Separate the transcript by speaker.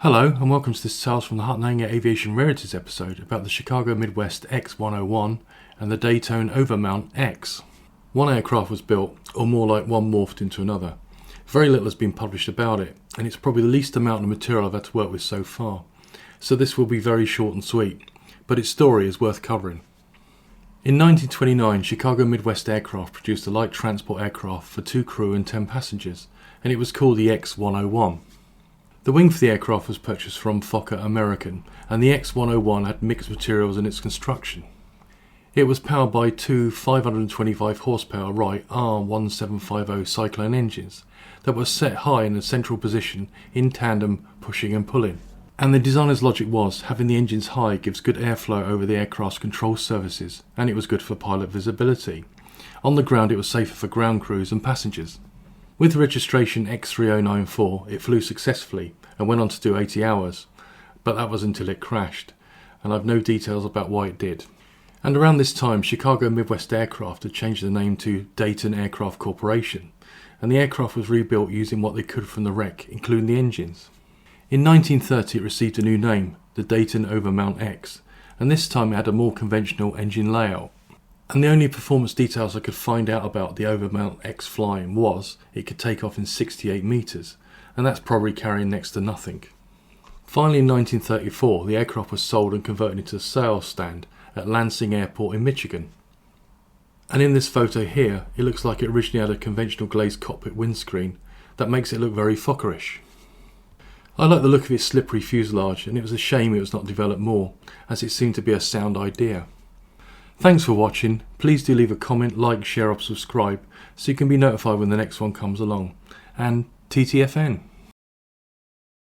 Speaker 1: Hello and welcome to this Tales from the Hangar Aviation Rarities episode about the Chicago Midwest X-101 and the Dayton Overmount X. One aircraft was built, or more like one morphed into another. Very little has been published about it, and it's probably the least amount of material I've had to work with so far. So this will be very short and sweet, but its story is worth covering. In 1929, Chicago Midwest Aircraft produced a light transport aircraft for 2 crew and 10 passengers, and it was called the X-101. The wing for the aircraft was purchased from Fokker American, and the X-101 had mixed materials in its construction. It was powered by 2 525 horsepower Wright R1750 Cyclone engines that were set high in a central position in tandem pushing and pulling. And the designer's logic was, having the engines high gives good airflow over the aircraft's control surfaces, and it was good for pilot visibility. On the ground it was safer for ground crews and passengers. With registration X3094, it flew successfully and went on to do 80 hours, but that was until it crashed, and I've no details about why it did. And around this time, Chicago Midwest Aircraft had changed the name to Dayton Aircraft Corporation, and the aircraft was rebuilt using what they could from the wreck, including the engines. In 1930 it received a new name, the Dayton Overmount X, and this time it had a more conventional engine layout. And the only performance details I could find out about the Overmount X flying was it could take off in 68 metres, and that's probably carrying next to nothing. Finally in 1934 the aircraft was sold and converted into a sales stand at Lansing Airport in Michigan. And in this photo here it looks like it originally had a conventional glazed cockpit windscreen that makes it look very Fokkerish. I like the look of its slippery fuselage, and it was a shame it was not developed more, as it seemed to be a sound idea. Thanks for watching. Please do leave a comment, like, share or subscribe so you can be notified when the next one comes along. And TTFN.